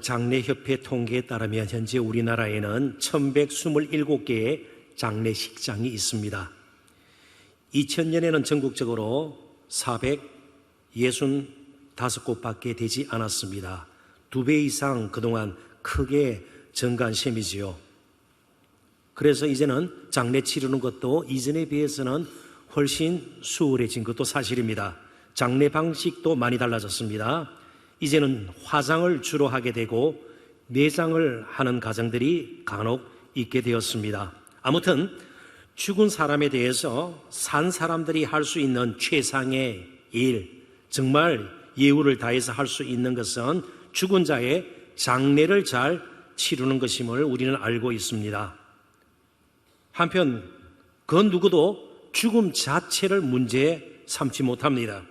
장례협회 통계에 따르면 현재 우리나라에는 1127개의 장례식장이 있습니다. 2000년에는 전국적으로 465곳밖에 되지 않았습니다. 2배 이상 그동안 크게 증가한 셈이지요. 그래서 이제는 장례 치르는 것도 이전에 비해서는 훨씬 수월해진 것도 사실입니다. 장례 방식도 많이 달라졌습니다. 이제는 화장을 주로 하게 되고 내장을 하는 가정들이 간혹 있게 되었습니다. 아무튼 죽은 사람에 대해서 산 사람들이 할 수 있는 최상의 일, 정말 예우를 다해서 할 수 있는 것은 죽은 자의 장례를 잘 치르는 것임을 우리는 알고 있습니다. 한편 그 누구도 죽음 자체를 문제 삼지 못합니다.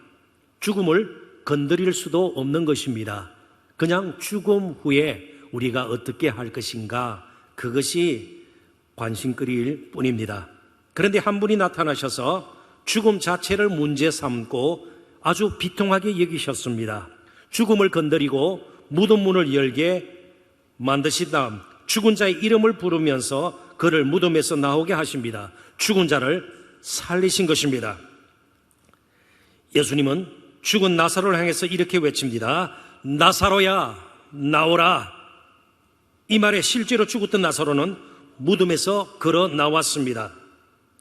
죽음을 건드릴 수도 없는 것입니다. 그냥 죽음 후에 우리가 어떻게 할 것인가, 그것이 관심거리일 뿐입니다. 그런데 한 분이 나타나셔서 죽음 자체를 문제 삼고 아주 비통하게 여기셨습니다. 죽음을 건드리고 무덤 문을 열게 만드신 다음 죽은 자의 이름을 부르면서 그를 무덤에서 나오게 하십니다. 죽은 자를 살리신 것입니다. 예수님은 죽은 나사로를 향해서 이렇게 외칩니다. 나사로야, 나오라. 이 말에 실제로 죽었던 나사로는 무덤에서 걸어 나왔습니다.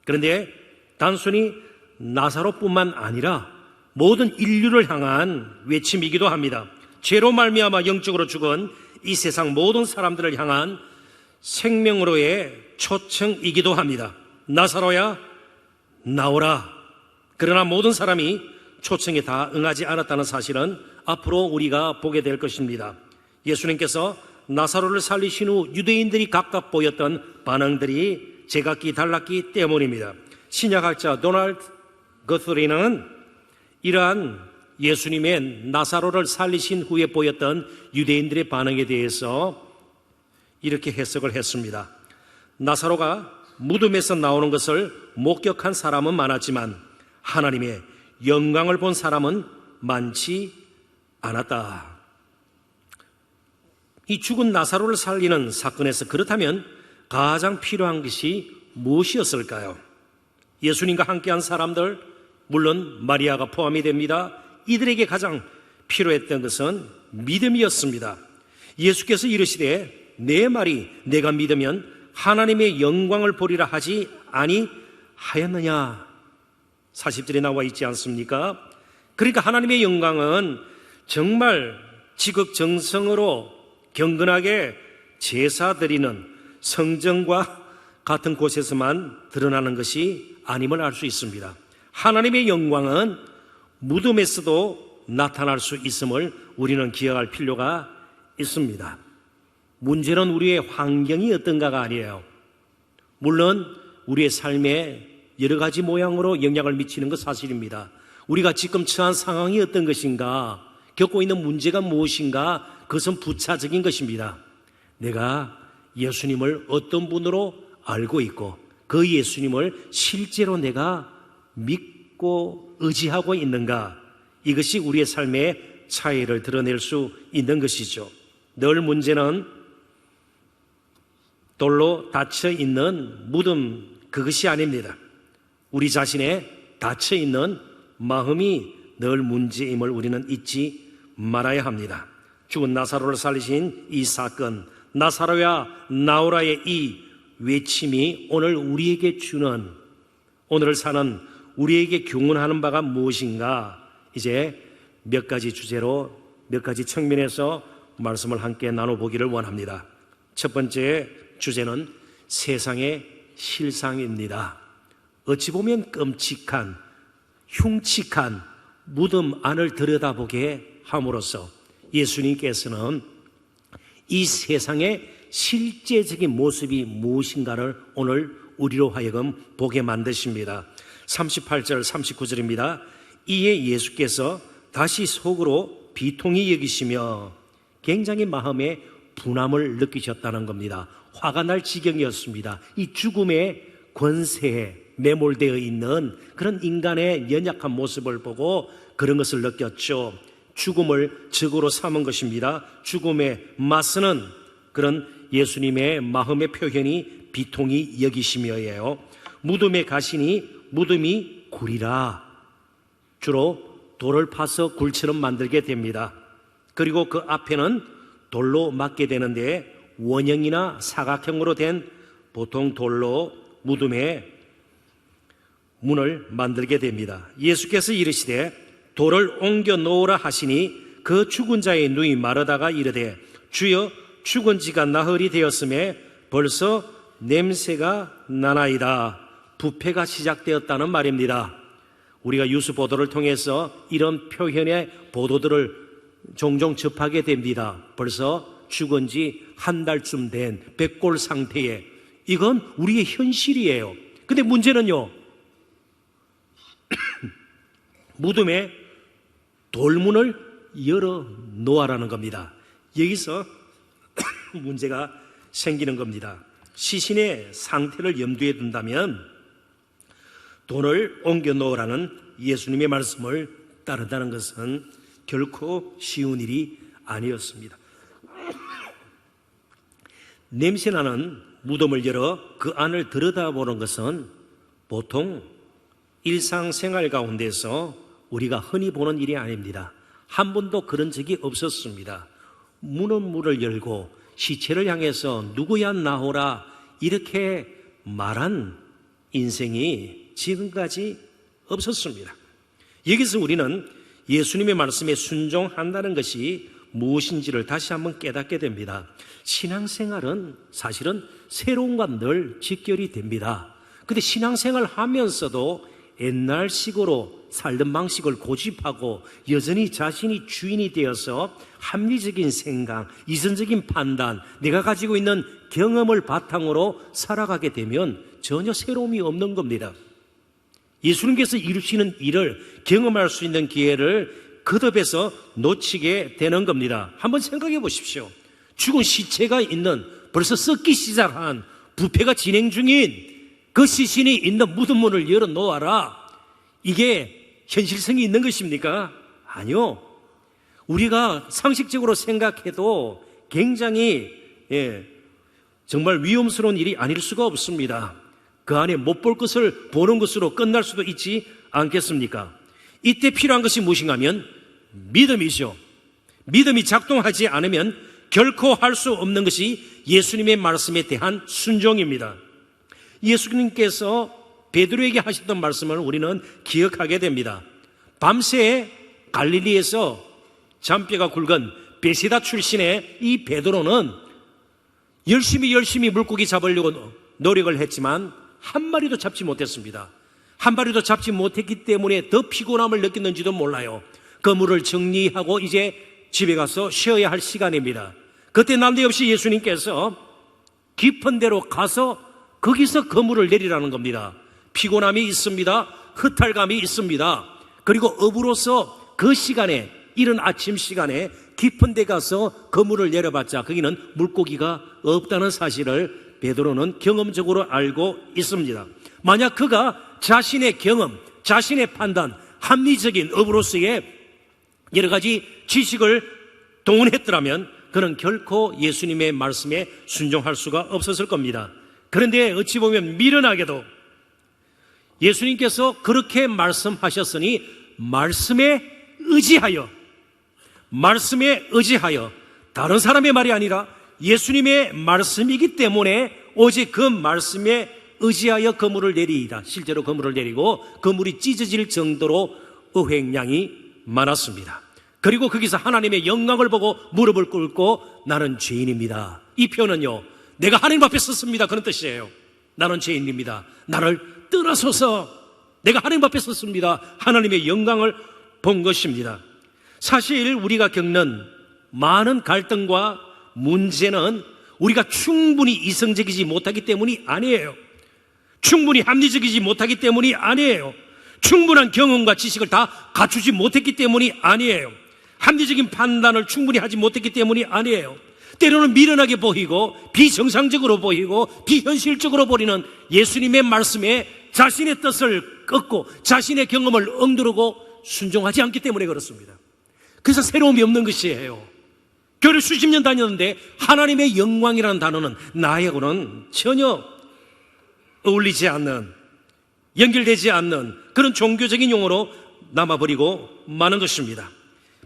그런데 단순히 나사로뿐만 아니라 모든 인류를 향한 외침이기도 합니다. 죄로 말미암아 영적으로 죽은 이 세상 모든 사람들을 향한 생명으로의 초청이기도 합니다. 나사로야, 나오라. 그러나 모든 사람이 초청에 다 응하지 않았다는 사실은 앞으로 우리가 보게 될 것입니다. 예수님께서 나사로를 살리신 후 유대인들이 각각 보였던 반응들이 제각기 달랐기 때문입니다. 신약학자 도널드 거스리는 이러한 예수님의 나사로를 살리신 후에 보였던 유대인들의 반응에 대해서 이렇게 해석을 했습니다. 나사로가 무덤에서 나오는 것을 목격한 사람은 많았지만 하나님의 영광을 본 사람은 많지 않았다. 이 죽은 나사로를 살리는 사건에서 그렇다면 가장 필요한 것이 무엇이었을까요? 예수님과 함께한 사람들, 물론 마리아가 포함이 됩니다. 이들에게 가장 필요했던 것은 믿음이었습니다. 예수께서 이르시되 내 말이 내가 믿으면 하나님의 영광을 보리라 하지 아니하였느냐. 40절에 나와 있지 않습니까? 그러니까 하나님의 영광은 정말 지극정성으로 경건하게 제사 드리는 성전과 같은 곳에서만 드러나는 것이 아님을 알 수 있습니다. 하나님의 영광은 무덤에서도 나타날 수 있음을 우리는 기억할 필요가 있습니다. 문제는 우리의 환경이 어떤가가 아니에요. 물론 우리의 삶에 여러 가지 모양으로 영향을 미치는 것 사실입니다. 우리가 지금 처한 상황이 어떤 것인가, 겪고 있는 문제가 무엇인가, 그것은 부차적인 것입니다. 내가 예수님을 어떤 분으로 알고 있고 그 예수님을 실제로 내가 믿고 의지하고 있는가, 이것이 우리의 삶의 차이를 드러낼 수 있는 것이죠. 늘 문제는 돌로 닫혀 있는 무덤, 그것이 아닙니다. 우리 자신의 닫혀 있는 마음이 늘 문제임을 우리는 잊지 말아야 합니다. 죽은 나사로를 살리신 이 사건, 나사로야 나오라의 이 외침이 오늘 우리에게 주는, 오늘을 사는 우리에게 교훈하는 바가 무엇인가, 이제 몇 가지 주제로 몇 가지 측면에서 말씀을 함께 나눠보기를 원합니다. 첫 번째 주제는 세상의 실상입니다. 어찌 보면 끔찍한, 흉측한 무덤 안을 들여다보게 함으로써 예수님께서는 이 세상의 실제적인 모습이 무엇인가를 오늘 우리로 하여금 보게 만드십니다. 38절 39절입니다. 이에 예수께서 다시 속으로 비통히 여기시며 굉장히 마음에 분함을 느끼셨다는 겁니다. 화가 날 지경이었습니다. 이 죽음의 권세에 매몰되어 있는 그런 인간의 연약한 모습을 보고 그런 것을 느꼈죠. 죽음을 적으로 삼은 것입니다. 죽음에 맞서는 그런 예수님의 마음의 표현이 비통이 여기심이에요. 무덤에 가시니 무덤이 굴이라. 주로 돌을 파서 굴처럼 만들게 됩니다. 그리고 그 앞에는 돌로 막게 되는데 원형이나 사각형으로 된 보통 돌로 무덤에 문을 만들게 됩니다. 예수께서 이르시되 돌을 옮겨 놓으라 하시니 그 죽은 자의 눈이 마르다가 이르되 주여 죽은 지가 나흘이 되었음에 벌써 냄새가 나나이다. 부패가 시작되었다는 말입니다. 우리가 뉴스 보도를 통해서 이런 표현의 보도들을 종종 접하게 됩니다. 벌써 죽은 지 한 달쯤 된 백골 상태에, 이건 우리의 현실이에요. 근데 문제는요, 무덤에 돌문을 열어 놓아라는 겁니다. 여기서 문제가 생기는 겁니다. 시신의 상태를 염두에 둔다면 돌을 옮겨 놓으라는 예수님의 말씀을 따른다는 것은 결코 쉬운 일이 아니었습니다. 냄새나는 무덤을 열어 그 안을 들여다보는 것은 보통 일상생활 가운데서 우리가 흔히 보는 일이 아닙니다. 한 번도 그런 적이 없었습니다. 문을 열고 시체를 향해서 누구야 나오라 이렇게 말한 인생이 지금까지 없었습니다. 여기서 우리는 예수님의 말씀에 순종한다는 것이 무엇인지를 다시 한번 깨닫게 됩니다. 신앙생활은 사실은 새로움과 늘 직결이 됩니다. 근데 신앙생활 하면서도 옛날식으로 살던 방식을 고집하고 여전히 자신이 주인이 되어서 합리적인 생각, 이성적인 판단, 내가 가지고 있는 경험을 바탕으로 살아가게 되면 전혀 새로움이 없는 겁니다. 예수님께서 이루시는 일을 경험할 수 있는 기회를 거듭해서 놓치게 되는 겁니다. 한번 생각해 보십시오. 죽은 시체가 있는, 벌써 썩기 시작한, 부패가 진행 중인 그 시신이 있는 무덤문을 열어 놓아라. 이게 현실성이 있는 것입니까? 아니요. 우리가 상식적으로 생각해도 굉장히 정말 위험스러운 일이 아닐 수가 없습니다. 그 안에 못 볼 것을 보는 것으로 끝날 수도 있지 않겠습니까? 이때 필요한 것이 무엇인가 하면 믿음이죠. 믿음이 작동하지 않으면 결코 할 수 없는 것이 예수님의 말씀에 대한 순종입니다. 예수님께서 베드로에게 하셨던 말씀을 우리는 기억하게 됩니다. 밤새 갈릴리에서 잔뼈가 굵은 베세다 출신의 이 베드로는 열심히 물고기 잡으려고 노력을 했지만 한 마리도 잡지 못했습니다. 한 마리도 잡지 못했기 때문에 더 피곤함을 느꼈는지도 몰라요. 그물을 정리하고 이제 집에 가서 쉬어야 할 시간입니다. 그때 난데없이 예수님께서 깊은 데로 가서 거기서 그물을 내리라는 겁니다. 피곤함이 있습니다. 허탈감이 있습니다. 그리고 업으로서 그 시간에, 이른 아침 시간에 깊은 데 가서 그물을 내려봤자 거기는 물고기가 없다는 사실을 베드로는 경험적으로 알고 있습니다. 만약 그가 자신의 경험, 자신의 판단, 합리적인 업으로서의 여러 가지 지식을 동원했더라면 그는 결코 예수님의 말씀에 순종할 수가 없었을 겁니다. 그런데 어찌 보면 미련하게도 예수님께서 그렇게 말씀하셨으니 말씀에 의지하여 다른 사람의 말이 아니라 예수님의 말씀이기 때문에 오직 그 말씀에 의지하여 그물을 내리이다. 실제로 그물을 내리고 그물이 찢어질 정도로 어획량이 많았습니다. 그리고 거기서 하나님의 영광을 보고 무릎을 꿇고 나는 죄인입니다. 이 표현은요, 내가 하나님 앞에 섰습니다, 그런 뜻이에요. 나는 죄인입니다. 나를 떠나소서. 내가 하나님 앞에 섰습니다. 하나님의 영광을 본 것입니다. 사실 우리가 겪는 많은 갈등과 문제는 우리가 충분히 이성적이지 못하기 때문이 아니에요. 충분히 합리적이지 못하기 때문이 아니에요. 충분한 경험과 지식을 다 갖추지 못했기 때문이 아니에요. 합리적인 판단을 충분히 하지 못했기 때문이 아니에요. 때로는 미련하게 보이고 비정상적으로 보이고 비현실적으로 보이는 예수님의 말씀에 자신의 뜻을 꺾고 자신의 경험을 엉두르고 순종하지 않기 때문에 그렇습니다. 그래서 새로움이 없는 것이에요. 교회를 수십 년 다녔는데 하나님의 영광이라는 단어는 나하고는 전혀 어울리지 않는, 연결되지 않는 그런 종교적인 용어로 남아버리고 마는 것입니다.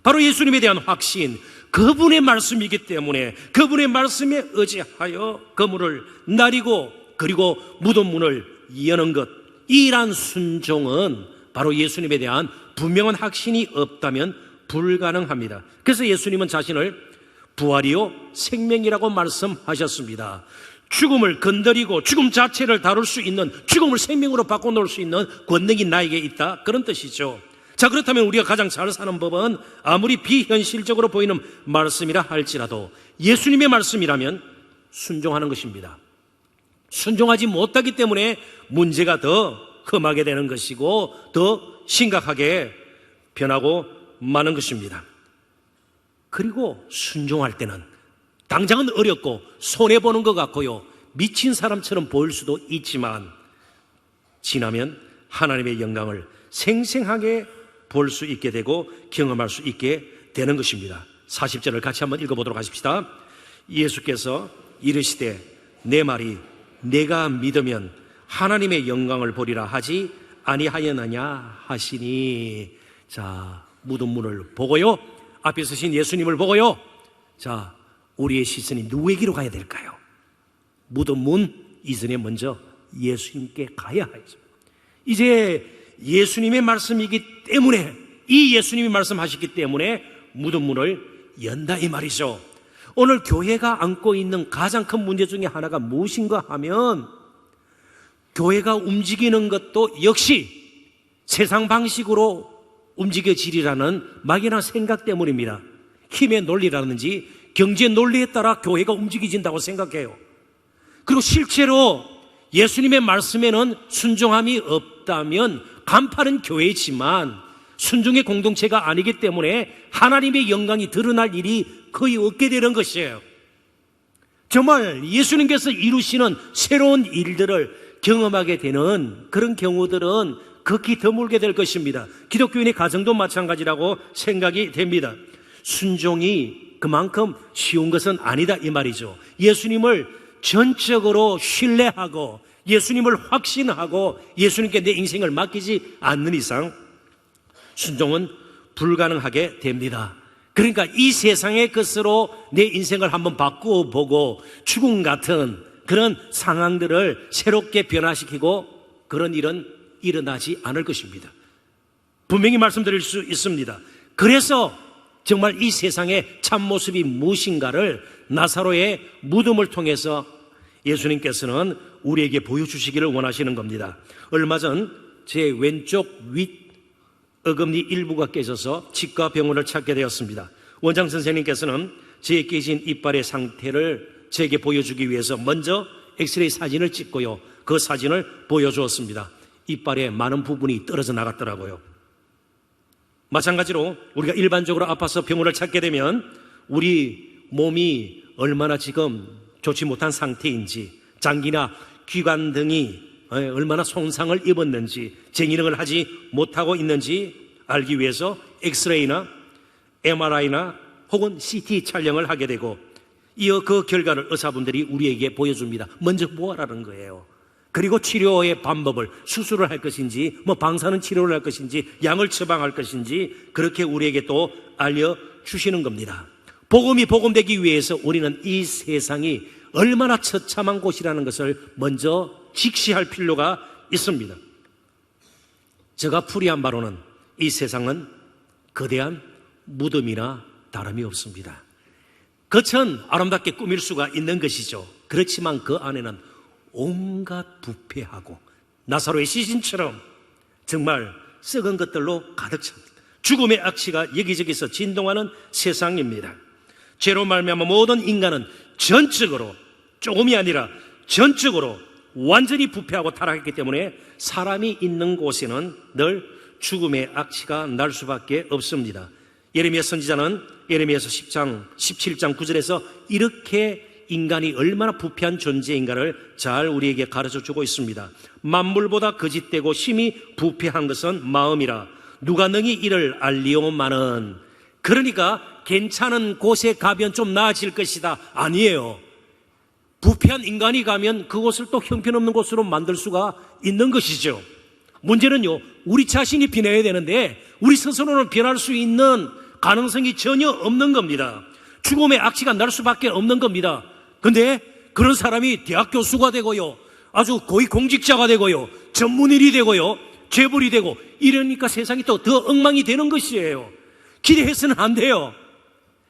바로 예수님에 대한 확신, 그분의 말씀이기 때문에 그분의 말씀에 의지하여 그물을 나리고 그리고 무덤 문을 여는 것, 이러한 순종은 바로 예수님에 대한 분명한 확신이 없다면 불가능합니다. 그래서 예수님은 자신을 부활이요 생명이라고 말씀하셨습니다. 죽음을 건드리고 죽음 자체를 다룰 수 있는, 죽음을 생명으로 바꿔놓을 수 있는 권능이 나에게 있다, 그런 뜻이죠. 자, 그렇다면 우리가 가장 잘 사는 법은 아무리 비현실적으로 보이는 말씀이라 할지라도 예수님의 말씀이라면 순종하는 것입니다. 순종하지 못하기 때문에 문제가 더 험하게 되는 것이고 더 심각하게 변하고 마는 것입니다. 그리고 순종할 때는 당장은 어렵고 손해보는 것 같고요, 미친 사람처럼 보일 수도 있지만 지나면 하나님의 영광을 생생하게 볼 수 있게 되고 경험할 수 있게 되는 것입니다. 40절을 같이 한번 읽어보도록 하십시다. 예수께서 이르시되 내 말이 내가 믿으면 하나님의 영광을 보리라 하지 아니하였느냐 하시니. 자, 무덤 문을 보고요, 앞에 서신 예수님을 보고요, 자, 우리의 시선이 누구에게로 가야 될까요? 무덤 문 이전에 먼저 예수님께 가야 하죠. 이제 예수님의 말씀이기 때문에, 이 예수님이 말씀하셨기 때문에 무덤 문을 연다 이 말이죠. 오늘 교회가 안고 있는 가장 큰 문제 중에 하나가 무엇인가 하면, 교회가 움직이는 것도 역시 세상 방식으로 움직여지리라는 막연한 생각 때문입니다. 힘의 논리라든지 경제 논리에 따라 교회가 움직여진다고 생각해요. 그리고 실제로 예수님의 말씀에는 순종함이 없다면 간판은 교회지만 순종의 공동체가 아니기 때문에 하나님의 영광이 드러날 일이 거의 없게 되는 것이에요. 정말 예수님께서 이루시는 새로운 일들을 경험하게 되는 그런 경우들은 극히 드물게 될 것입니다. 기독교인의 가정도 마찬가지라고 생각이 됩니다. 순종이 그만큼 쉬운 것은 아니다 이 말이죠. 예수님을 전적으로 신뢰하고 예수님을 확신하고 예수님께 내 인생을 맡기지 않는 이상 순종은 불가능하게 됩니다. 그러니까 이 세상의 것으로 내 인생을 한번 바꾸어 보고 죽음 같은 그런 상황들을 새롭게 변화시키고 그런 일은 일어나지 않을 것입니다. 분명히 말씀드릴 수 있습니다. 그래서 정말 이 세상의 참모습이 무엇인가를 나사로의 무덤을 통해서 예수님께서는 우리에게 보여주시기를 원하시는 겁니다. 얼마 전 제 왼쪽 윗 어금니 일부가 깨져서 치과 병원을 찾게 되었습니다. 원장 선생님께서는 제 깨진 이빨의 상태를 제게 보여주기 위해서 먼저 엑스레이 사진을 찍고요, 그 사진을 보여주었습니다. 이빨의 많은 부분이 떨어져 나갔더라고요. 마찬가지로 우리가 일반적으로 아파서 병원을 찾게 되면 우리 몸이 얼마나 지금 좋지 못한 상태인지, 장기나 기관 등이 얼마나 손상을 입었는지, 쟁이능을 하지 못하고 있는지 알기 위해서 엑스레이나 MRI나 혹은 CT 촬영을 하게 되고, 이어 그 결과를 의사분들이 우리에게 보여줍니다. 먼저 보아라는 거예요. 그리고 치료의 방법을, 수술을 할 것인지 방사능 치료를 할 것인지 약을 처방할 것인지 그렇게 우리에게 또 알려주시는 겁니다. 복음이 복음되기 위해서 우리는 이 세상이 얼마나 처참한 곳이라는 것을 먼저 직시할 필요가 있습니다. 제가 풀이한 바로는 이 세상은 거대한 무덤이나 다름이 없습니다. 겉은 아름답게 꾸밀 수가 있는 것이죠. 그렇지만 그 안에는 온갖 부패하고 나사로의 시신처럼 정말 썩은 것들로 가득 찹니다. 죽음의 악취가 여기저기서 진동하는 세상입니다. 죄로 말미암아 모든 인간은 전적으로, 조금이 아니라 전적으로 완전히 부패하고 타락했기 때문에 사람이 있는 곳에는 늘 죽음의 악취가 날 수밖에 없습니다. 예레미야 선지자는 예레미야서 17장 9절에서 이렇게 인간이 얼마나 부패한 존재인가를 잘 우리에게 가르쳐주고 있습니다. 만물보다 거짓되고 심히 부패한 것은 마음이라 누가 능히 이를 알리오마는 그러니까 괜찮은 곳에 가면 좀 나아질 것이다. 아니에요. 부패한 인간이 가면 그곳을 또 형편없는 곳으로 만들 수가 있는 것이죠. 문제는요, 우리 자신이 변해야 되는데 우리 스스로는 변할 수 있는 가능성이 전혀 없는 겁니다. 죽음의 악취가 날 수밖에 없는 겁니다. 근데 그런 사람이 대학 교수가 되고요, 아주 고위공직자가 되고요, 전문인이 되고요, 재벌이 되고 이러니까 세상이 또 더 엉망이 되는 것이에요. 기대해서는 안 돼요.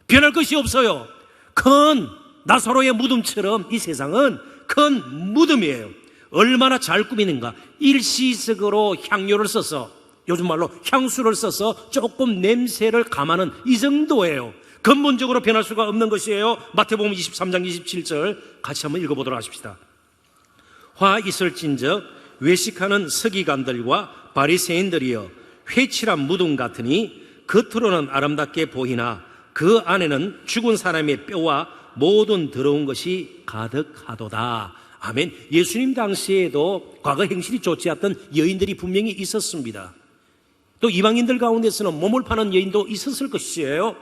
변할 것이 없어요. 큰 나사로의 무덤처럼 이 세상은 큰 무덤이에요. 얼마나 잘 꾸미는가. 일시적으로 향료를 써서, 요즘 말로 향수를 써서 조금 냄새를 감하는 이 정도예요. 근본적으로 변할 수가 없는 것이에요. 마태복음 23장 27절 같이 한번 읽어보도록 하십시다. 화 있을진즉 외식하는 서기관들과 바리새인들이여 회칠한 무덤 같으니 겉으로는 아름답게 보이나 그 안에는 죽은 사람의 뼈와 모든 더러운 것이 가득하도다. 아멘. 예수님 당시에도 과거 행실이 좋지 않던 여인들이 분명히 있었습니다. 또 이방인들 가운데서는 몸을 파는 여인도 있었을 것이에요.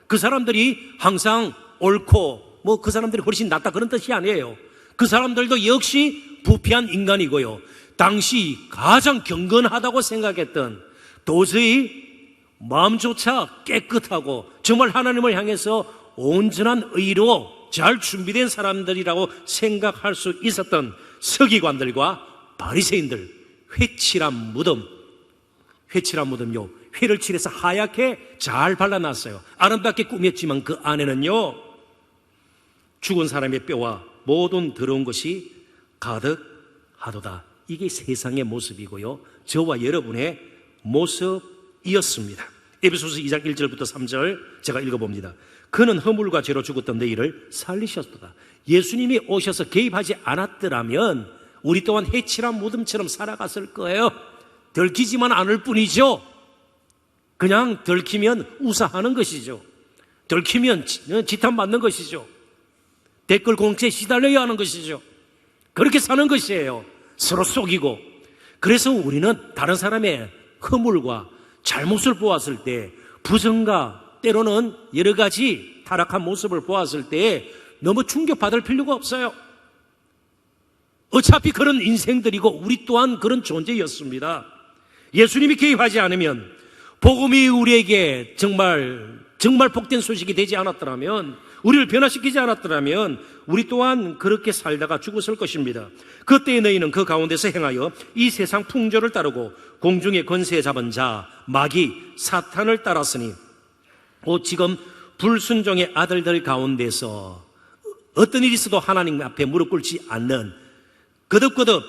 그 사람들이 항상 옳고 그 사람들이 훨씬 낫다 그런 뜻이 아니에요. 그 사람들도 역시 부패한 인간이고요, 당시 가장 경건하다고 생각했던, 도저히 마음조차 깨끗하고 정말 하나님을 향해서 온전한 의로 잘 준비된 사람들이라고 생각할 수 있었던 서기관들과 바리새인들, 회칠한 무덤요, 회를 칠해서 하얗게 잘 발라놨어요. 아름답게 꾸몄지만 그 안에는요, 죽은 사람의 뼈와 모든 더러운 것이 가득하도다. 이게 세상의 모습이고요, 저와 여러분의 모습이었습니다. 에베소서 2장 1절부터 3절 제가 읽어봅니다. 그는 허물과 죄로 죽었던 너희를 살리셨도다. 예수님이 오셔서 개입하지 않았더라면 우리 또한 해칠한 무덤처럼 살아갔을 거예요. 들키지만 않을 뿐이죠. 그냥 들키면 우사하는 것이죠. 들키면 지탄받는 것이죠. 댓글 공세에 시달려야 하는 것이죠. 그렇게 사는 것이에요. 서로 속이고. 그래서 우리는 다른 사람의 허물과 잘못을 보았을 때, 부정과 때로는 여러 가지 타락한 모습을 보았을 때 너무 충격받을 필요가 없어요. 어차피 그런 인생들이고 우리 또한 그런 존재였습니다. 예수님이 개입하지 않으면, 복음이 우리에게 정말 복된 소식이 되지 않았더라면, 우리를 변화시키지 않았더라면 우리 또한 그렇게 살다가 죽었을 것입니다. 그때 너희는 그 가운데서 행하여 이 세상 풍조를 따르고 공중의 권세 잡은 자 마귀 사탄을 따랐으니, 지금 불순종의 아들들 가운데서 어떤 일이 있어도 하나님 앞에 무릎 꿇지 않는, 거듭거듭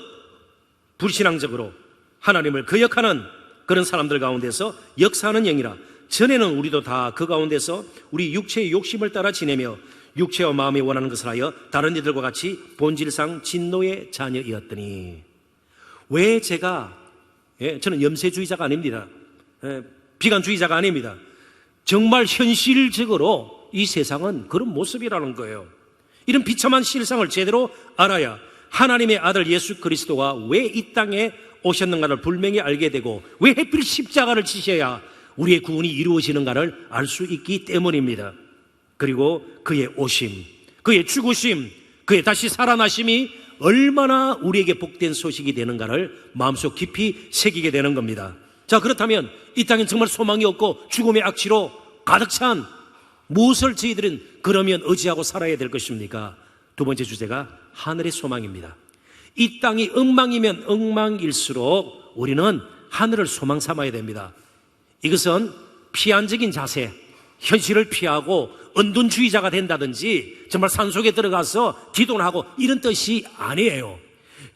불신앙적으로 하나님을 거역하는 그런 사람들 가운데서 역사하는 영이라. 전에는 우리도 다 그 가운데서 우리 육체의 욕심을 따라 지내며 육체와 마음이 원하는 것을 하여 다른 이들과 같이 본질상 진노의 자녀이었더니. 왜 제가, 저는 염세주의자가 아닙니다. 비관주의자가 아닙니다. 정말 현실적으로 이 세상은 그런 모습이라는 거예요. 이런 비참한 실상을 제대로 알아야 하나님의 아들 예수 그리스도가 왜 이 땅에 오셨는가를 분명히 알게 되고, 왜 하필 십자가를 지셔야 우리의 구원이 이루어지는가를 알 수 있기 때문입니다. 그리고 그의 오심, 그의 죽으심, 그의 다시 살아나심이 얼마나 우리에게 복된 소식이 되는가를 마음속 깊이 새기게 되는 겁니다. 자, 그렇다면 이 땅엔 정말 소망이 없고 죽음의 악취로 가득 찬 무엇을 저희들은 그러면 의지하고 살아야 될 것입니까? 두 번째 주제가 하늘의 소망입니다. 이 땅이 엉망이면 엉망일수록 우리는 하늘을 소망 삼아야 됩니다. 이것은 피안적인 자세, 현실을 피하고 은둔주의자가 된다든지 정말 산속에 들어가서 기도를 하고 이런 뜻이 아니에요.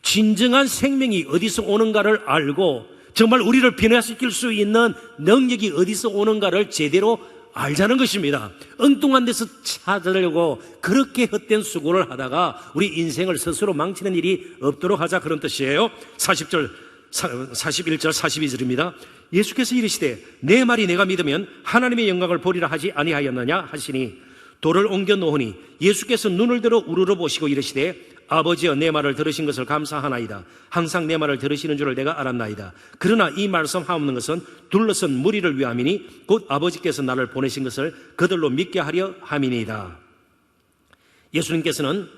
진정한 생명이 어디서 오는가를 알고 정말 우리를 변화시킬 수 있는 능력이 어디서 오는가를 제대로 알자는 것입니다. 엉뚱한 데서 찾으려고 그렇게 헛된 수고를 하다가 우리 인생을 스스로 망치는 일이 없도록 하자, 그런 뜻이에요. 41절 42절입니다. 예수께서 이르시되 내 말이 내가 믿으면 하나님의 영광을 보리라 하지 아니하였느냐 하시니, 돌을 옮겨 놓으니 예수께서 눈을 들어 우러러 보시고 이르시되 아버지여 내 말을 들으신 것을 감사하나이다. 항상 내 말을 들으시는 줄을 내가 알았나이다. 그러나 이 말씀 하옵는 것은 둘러선 무리를 위함이니 곧 아버지께서 나를 보내신 것을 그들로 믿게 하려 함이니이다. 예수님께서는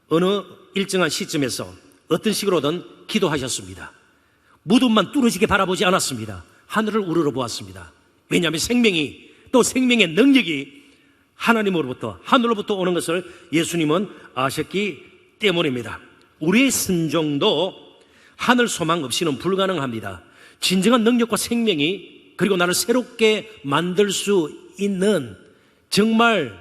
어느 일정한 시점에서 어떤 식으로든 기도하셨습니다. 무덤만 뚫어지게 바라보지 않았습니다. 하늘을 우러러 보았습니다. 왜냐하면 생명이, 또 생명의 능력이 하나님으로부터, 하늘로부터 오는 것을 예수님은 아셨기 때문입니다. 우리의 순종도 하늘 소망 없이는 불가능합니다. 진정한 능력과 생명이, 그리고 나를 새롭게 만들 수 있는 정말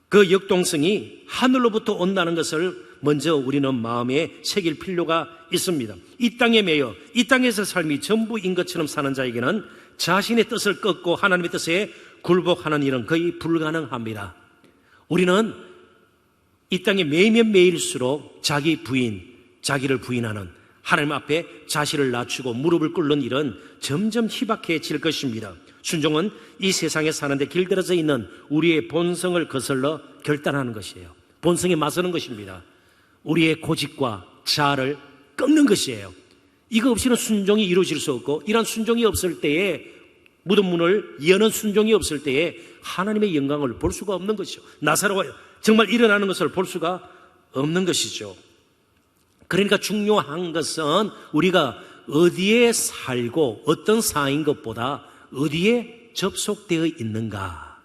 그 역동성이 하늘로부터 온다는 것을 먼저 우리는 마음에 새길 필요가 있습니다. 이 땅에 매여 이 땅에서 삶이 전부인 것처럼 사는 자에게는 자신의 뜻을 꺾고 하나님의 뜻에 굴복하는 일은 거의 불가능합니다. 우리는 이 땅에 매이면 매일수록 자기를 부인하는, 하나님 앞에 자신을 낮추고 무릎을 꿇는 일은 점점 희박해질 것입니다. 순종은 이 세상에 사는데 길들여져 있는 우리의 본성을 거슬러 결단하는 것이에요. 본성에 맞서는 것입니다. 우리의 고집과 자아를 꺾는 것이에요. 이거 없이는 순종이 이루어질 수 없고, 이런 순종이 없을 때에, 무덤 문을 여는 순종이 없을 때에 하나님의 영광을 볼 수가 없는 것이죠. 나사로가 정말 일어나는 것을 볼 수가 없는 것이죠. 그러니까 중요한 것은 우리가 어디에 살고 어떤 사인 것보다 어디에 접속되어 있는가,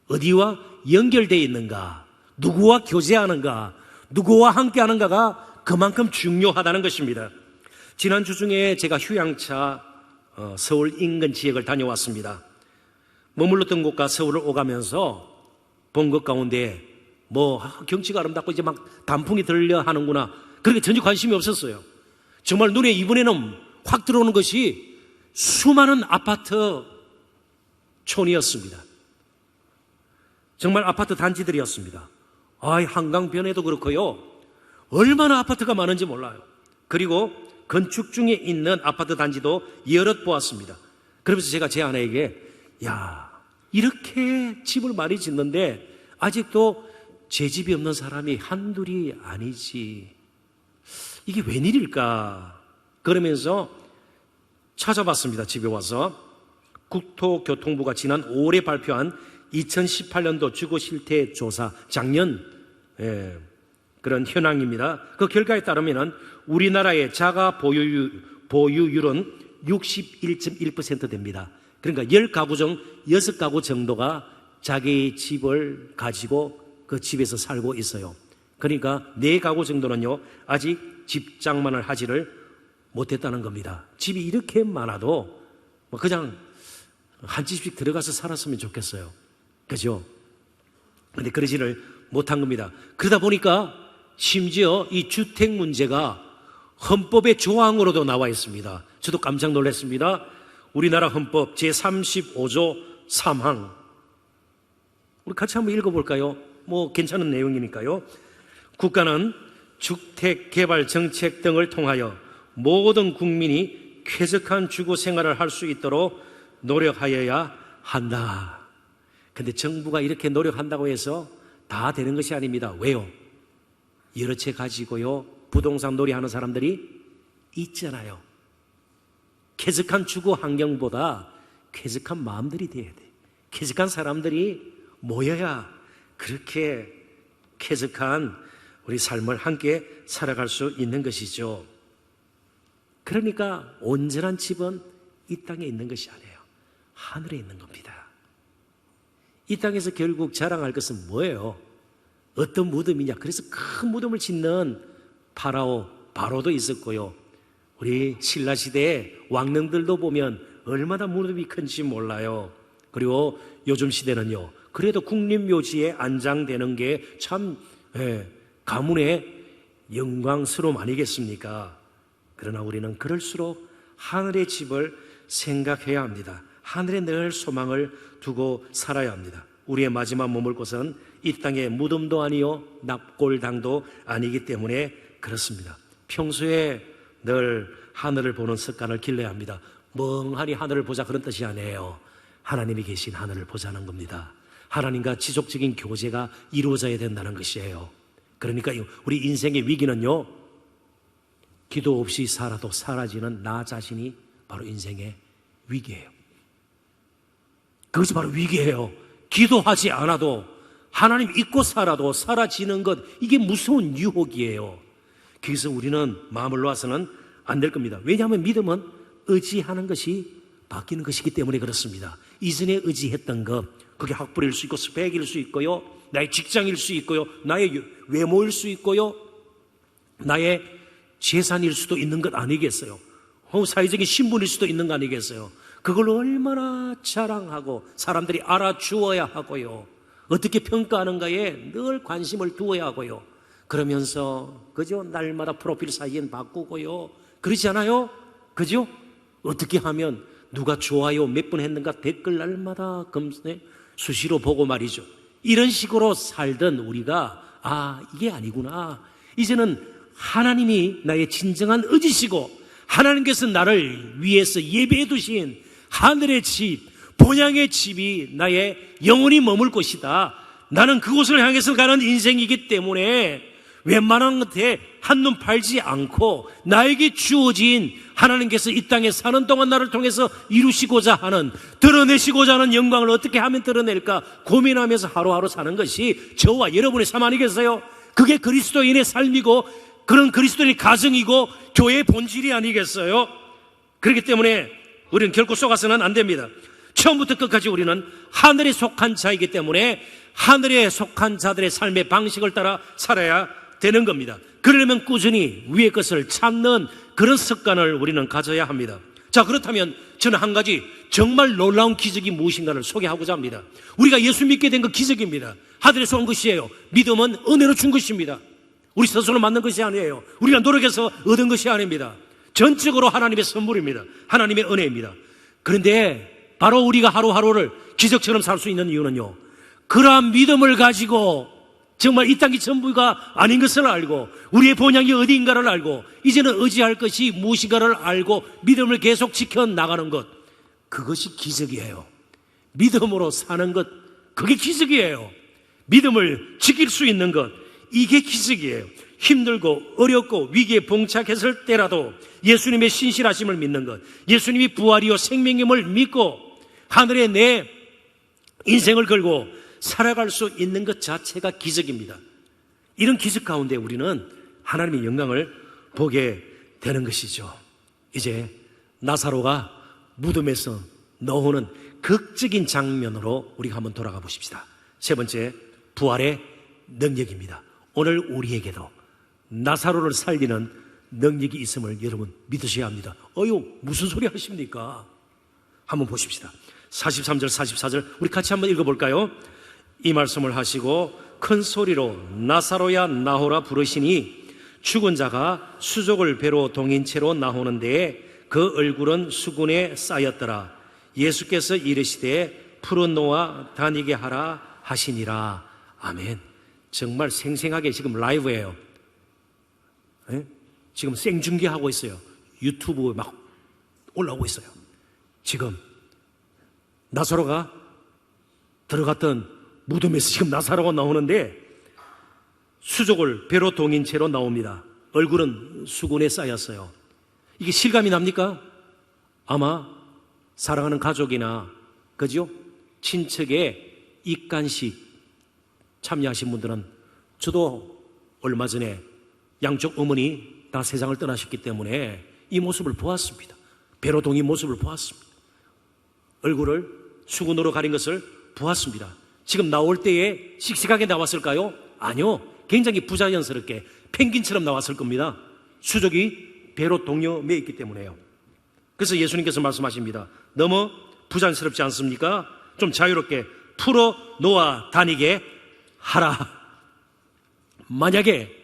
어디와 연결되어 있는가, 누구와 교제하는가, 누구와 함께하는가가 그만큼 중요하다는 것입니다. 지난주 중에 제가 휴양차 서울 인근 지역을 다녀왔습니다. 머물렀던 곳과 서울을 오가면서 본 것 가운데 경치가 아름답고 이제 막 단풍이 들려 하는구나, 그렇게 전혀 관심이 없었어요. 정말 눈에 이번에는 확 들어오는 것이 수많은 아파트 촌이었습니다. 정말 아파트 단지들이었습니다. 한강변에도 그렇고요, 얼마나 아파트가 많은지 몰라요. 그리고 건축 중에 있는 아파트 단지도 여럿 보았습니다. 그러면서 제가 제 아내에게, 이렇게 집을 많이 짓는데 아직도 제 집이 없는 사람이 한둘이 아니지, 이게 웬일일까 그러면서 찾아봤습니다. 집에 와서 국토교통부가 지난 5월에 발표한 2018년도 주거실태 조사, 작년 그런 현황입니다. 그 결과에 따르면 우리나라의 자가 보유율은 61.1% 됩니다. 그러니까 10가구 중 6가구 정도가 자기 집을 가지고 그 집에서 살고 있어요. 그러니까 4가구 정도는요, 아직 집장만을 하지를 못했다는 겁니다. 집이 이렇게 많아도 그냥 한 집씩 들어가서 살았으면 좋겠어요. 그죠? 근데 그러지를 못한 겁니다. 그러다 보니까 심지어 이 주택 문제가 헌법의 조항으로도 나와 있습니다. 저도 깜짝 놀랐습니다. 우리나라 헌법 제35조 3항. 우리 같이 한번 읽어볼까요? 괜찮은 내용이니까요. 국가는 주택 개발 정책 등을 통하여 모든 국민이 쾌적한 주거 생활을 할 수 있도록 노력하여야 한다. 근데 정부가 이렇게 노력한다고 해서 다 되는 것이 아닙니다. 왜요? 여러 채 가지고요, 부동산 놀이하는 사람들이 있잖아요. 쾌적한 주거 환경보다 쾌적한 마음들이 돼야 돼. 쾌적한 사람들이 모여야 그렇게 쾌적한 우리 삶을 함께 살아갈 수 있는 것이죠. 그러니까 온전한 집은 이 땅에 있는 것이 아니에요. 하늘에 있는 겁니다. 이 땅에서 결국 자랑할 것은 뭐예요? 어떤 무덤이냐? 그래서 큰 무덤을 짓는 바로도 있었고요, 우리 신라시대의 왕릉들도 보면 얼마나 무덤이 큰지 몰라요. 그리고 요즘 시대는요, 그래도 국립묘지에 안장되는 게 참 가문의 영광스러움 아니겠습니까? 그러나 우리는 그럴수록 하늘의 집을 생각해야 합니다. 하늘에 늘 소망을 두고 살아야 합니다. 우리의 마지막 머물 곳은 이 땅의 무덤도 아니요 납골당도 아니기 때문에 그렇습니다. 평소에 늘 하늘을 보는 습관을 길러야 합니다. 멍하니 하늘을 보자 그런 뜻이 아니에요. 하나님이 계신 하늘을 보자는 겁니다. 하나님과 지속적인 교제가 이루어져야 된다는 것이에요. 그러니까 우리 인생의 위기는요, 기도 없이 살아도 사라지는 나 자신이 바로 인생의 위기예요. 그것이 바로 위기예요. 기도하지 않아도, 하나님 잊고 살아도 사라지는 것, 이게 무서운 유혹이에요. 그래서 우리는 마음을 놓아서는 안 될 겁니다. 왜냐하면 믿음은 의지하는 것이 바뀌는 것이기 때문에 그렇습니다. 이전에 의지했던 것, 그게 학벌일 수 있고 스펙일 수 있고요, 나의 직장일 수 있고요, 나의 외모일 수 있고요, 나의 재산일 수도 있는 것 아니겠어요? 사회적인 신분일 수도 있는 거 아니겠어요? 그걸 얼마나 자랑하고 사람들이 알아주어야 하고요, 어떻게 평가하는가에 늘 관심을 두어야 하고요, 그러면서 그죠? 날마다 프로필 사진 바꾸고요, 그러지 않아요? 그죠? 어떻게 하면 누가 좋아요 몇 번 했는가 댓글 날마다 수시로 보고 말이죠. 이런 식으로 살던 우리가 이게 아니구나, 이제는 하나님이 나의 진정한 의지시고 하나님께서 나를 위해서 예배해 두신 하늘의 집, 본향의 집이 나의 영원히 머물 곳이다. 나는 그곳을 향해서 가는 인생이기 때문에 웬만한 것에 한눈 팔지 않고 나에게 주어진 하나님께서 이 땅에 사는 동안 나를 통해서 이루시고자 하는, 드러내시고자 하는 영광을 어떻게 하면 드러낼까 고민하면서 하루하루 사는 것이 저와 여러분의 삶 아니겠어요? 그게 그리스도인의 삶이고, 그런 그리스도인의 가정이고 교회의 본질이 아니겠어요? 그렇기 때문에 우리는 결코 속아서는 안 됩니다. 처음부터 끝까지 우리는 하늘에 속한 자이기 때문에 하늘에 속한 자들의 삶의 방식을 따라 살아야 되는 겁니다. 그러려면 꾸준히 위의 것을 찾는 그런 습관을 우리는 가져야 합니다. 자, 그렇다면 저는 한 가지 정말 놀라운 기적이 무엇인가를 소개하고자 합니다. 우리가 예수 믿게 된 거 기적입니다. 하늘에서 온 것이에요. 믿음은 은혜로 준 것입니다. 우리 스스로 만든 것이 아니에요. 우리가 노력해서 얻은 것이 아닙니다. 전적으로 하나님의 선물입니다. 하나님의 은혜입니다. 그런데 바로 우리가 하루하루를 기적처럼 살 수 있는 이유는요, 그러한 믿음을 가지고 정말 이 땅이 전부가 아닌 것을 알고 우리의 본향이 어디인가를 알고 이제는 의지할 것이 무엇인가를 알고 믿음을 계속 지켜나가는 것, 그것이 기적이에요. 믿음으로 사는 것, 그게 기적이에요. 믿음을 지킬 수 있는 것, 이게 기적이에요. 힘들고 어렵고 위기에 봉착했을 때라도 예수님의 신실하심을 믿는 것, 예수님이 부활이요 생명임을 믿고 하늘에 내 인생을 걸고 살아갈 수 있는 것 자체가 기적입니다. 이런 기적 가운데 우리는 하나님의 영광을 보게 되는 것이죠. 이제 나사로가 무덤에서 나오는 극적인 장면으로 우리가 한번 돌아가 보십시다. 세 번째, 부활의 능력입니다. 오늘 우리에게도 나사로를 살리는 능력이 있음을 여러분 믿으셔야 합니다. 무슨 소리 하십니까? 한번 보십시다. 43절 44절 우리 같이 한번 읽어볼까요? 이 말씀을 하시고 큰 소리로 나사로야 나오라 부르시니 죽은 자가 수족을 배로 동인 채로 나오는데 그 얼굴은 수군에 쌓였더라. 예수께서 이르시되 풀어놓아 다니게 하라 하시니라. 아멘. 정말 생생하게 지금 라이브예요. 지금 생중계하고 있어요. 유튜브에 막 올라오고 있어요. 지금 나사로가 들어갔던 무덤에서 지금 나사로가 나오는데 수족을 배로 동인 채로 나옵니다. 얼굴은 수군에 쌓였어요. 이게 실감이 납니까? 아마 사랑하는 가족이나 그죠? 친척의 입간식 참여하신 분들은, 저도 얼마 전에 양쪽 어머니 다 세상을 떠나셨기 때문에 이 모습을 보았습니다. 배로 동인 모습을 보았습니다. 얼굴을 수군으로 가린 것을 보았습니다. 지금 나올 때에 씩씩하게 나왔을까요? 아니요. 굉장히 부자연스럽게 펭귄처럼 나왔을 겁니다. 수족이 배로 동여매 있기 때문에요. 그래서 예수님께서 말씀하십니다. 너무 부자연스럽지 않습니까? 좀 자유롭게 풀어 놓아 다니게 하라. 만약에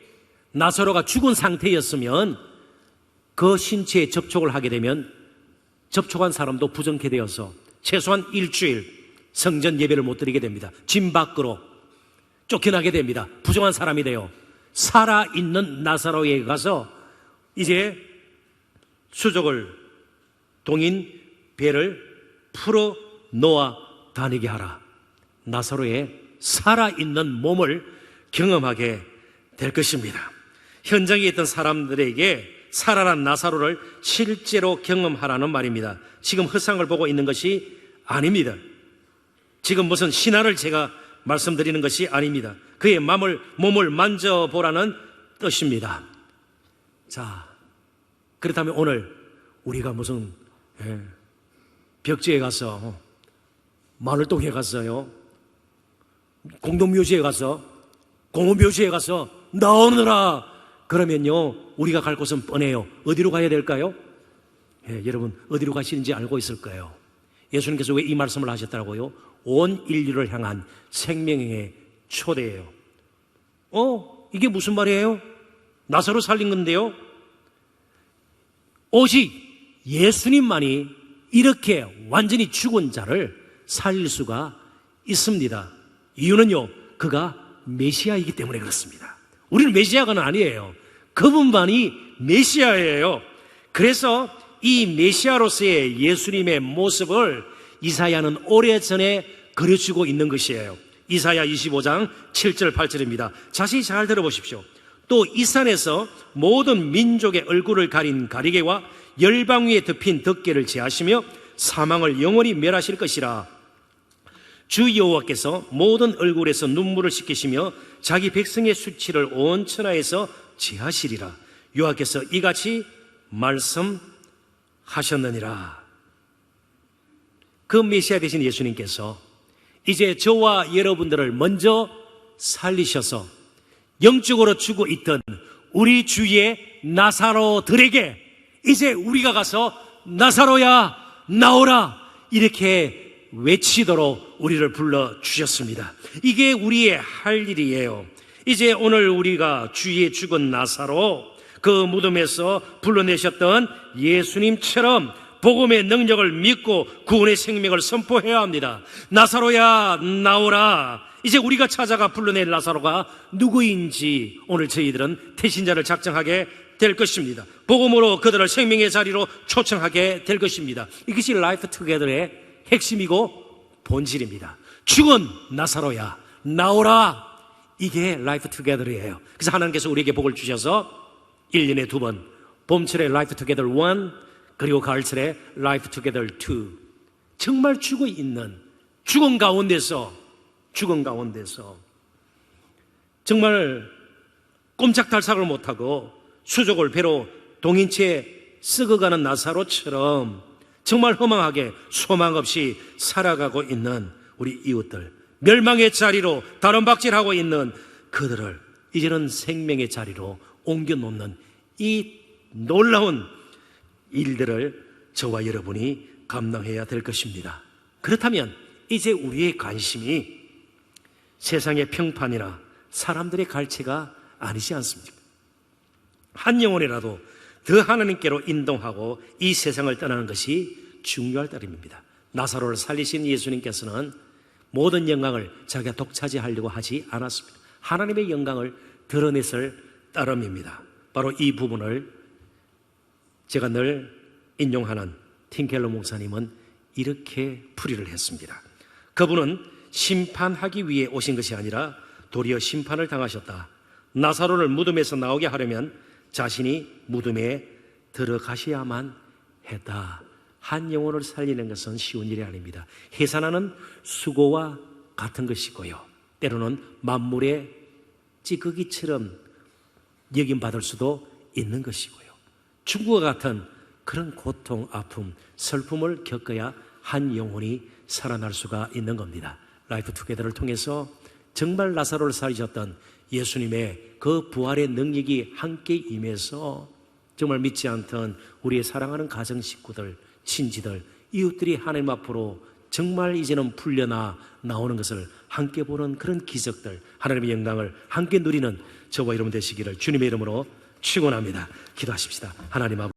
나사로가 죽은 상태였으면 그 신체에 접촉을 하게 되면 접촉한 사람도 부정케 되어서 최소한 일주일 성전 예배를 못 드리게 됩니다. 집 밖으로 쫓겨나게 됩니다. 부정한 사람이 돼요. 살아있는 나사로에게 가서 이제 수족을 동인 배를 풀어 놓아 다니게 하라. 나사로의 살아있는 몸을 경험하게 될 것입니다. 현장에 있던 사람들에게 살아난 나사로를 실제로 경험하라는 말입니다. 지금 허상을 보고 있는 것이 아닙니다. 지금 무슨 신화를 제가 말씀드리는 것이 아닙니다. 그의 몸을 만져보라는 뜻입니다. 자, 그렇다면 오늘 우리가 무슨 벽지에 가서, 마늘동에 갔어요, 공동묘지에 가서, 공원묘지에 가서 나오느라 그러면요, 우리가 갈 곳은 뻔해요. 어디로 가야 될까요? 여러분, 어디로 가시는지 알고 있을 거예요. 예수님께서 왜 이 말씀을 하셨더라고요? 온 인류를 향한 생명의 초대예요. 이게 무슨 말이에요? 나사로 살린 건데요. 오직 예수님만이 이렇게 완전히 죽은 자를 살릴 수가 있습니다. 이유는요, 그가 메시아이기 때문에 그렇습니다. 우리는 메시아가 아니에요. 그분만이 메시아예요. 그래서 이 메시아로서의 예수님의 모습을 이사야는 오래전에 그려주고 있는 것이에요. 이사야 25장 7절 8절입니다. 자세히 잘 들어보십시오. 또 이 산에서 모든 민족의 얼굴을 가린 가리개와 열방 위에 덮인 덮개를 제하시며 사망을 영원히 멸하실 것이라. 주 여호와께서 모든 얼굴에서 눈물을 씻기시며 자기 백성의 수치를 온 천하에서 제하시리라. 여호와께서 이같이 말씀하셨느니라. 그 메시아 되신 예수님께서 이제 저와 여러분들을 먼저 살리셔서 영적으로 죽어 있던 우리 주위의 나사로들에게 이제 우리가 가서 나사로야 나오라 이렇게 외치도록 우리를 불러주셨습니다. 이게 우리의 할 일이에요. 이제 오늘 우리가 주위에 죽은 나사로, 그 무덤에서 불러내셨던 예수님처럼 복음의 능력을 믿고 구원의 생명을 선포해야 합니다. 나사로야 나오라. 이제 우리가 찾아가 불러낼 나사로가 누구인지 오늘 저희들은 태신자를 작정하게 될 것입니다. 복음으로 그들을 생명의 자리로 초청하게 될 것입니다. 이것이 라이프 투게더의 핵심이고 본질입니다. 죽은 나사로야 나오라. 이게 라이프 투게더예요. 그래서 하나님께서 우리에게 복을 주셔서 1년에 2번, 봄철에 라이프 투게더 1, 그리고 가을철에 라이프 투게더 2, 정말 죽어 있는, 죽은 가운데서 정말 꼼짝달싹을 못하고 수족을 배로 동인 채 썩어가는 나사로처럼 정말 허망하게 소망 없이 살아가고 있는 우리 이웃들, 멸망의 자리로 다름박질하고 있는 그들을 이제는 생명의 자리로 옮겨놓는 이 놀라운 일들을 저와 여러분이 감당해야 될 것입니다. 그렇다면 이제 우리의 관심이 세상의 평판이나 사람들의 갈채가 아니지 않습니까? 한 영혼이라도 더 하나님께로 인도하고 이 세상을 떠나는 것이 중요할 따름입니다. 나사로를 살리신 예수님께서는 모든 영광을 자기가 독차지하려고 하지 않았습니다. 하나님의 영광을 드러냈을 따름입니다. 바로 이 부분을 제가 늘 인용하는 팀켈러 목사님은 이렇게 풀이를 했습니다. 그분은 심판하기 위해 오신 것이 아니라 도리어 심판을 당하셨다. 나사로를 무덤에서 나오게 하려면 자신이 무덤에 들어가셔야만 했다. 한 영혼을 살리는 것은 쉬운 일이 아닙니다. 해산하는 수고와 같은 것이고요, 때로는 만물의 찌꺼기처럼 여김받을 수도 있는 것이고요, 죽음과 같은 그런 고통, 아픔, 슬픔을 겪어야 한 영혼이 살아날 수가 있는 겁니다. 라이프 투게더를 통해서 정말 나사로를 살리셨던 예수님의 그 부활의 능력이 함께 임해서 정말 믿지 않던 우리의 사랑하는 가정 식구들, 친지들, 이웃들이 하나님 앞으로 정말 이제는 풀려나 나오는 것을 함께 보는 그런 기적들, 하나님의 영광을 함께 누리는 저와 여러분 되시기를 주님의 이름으로 축원합니다. 기도하십시다. 하나님 아버지,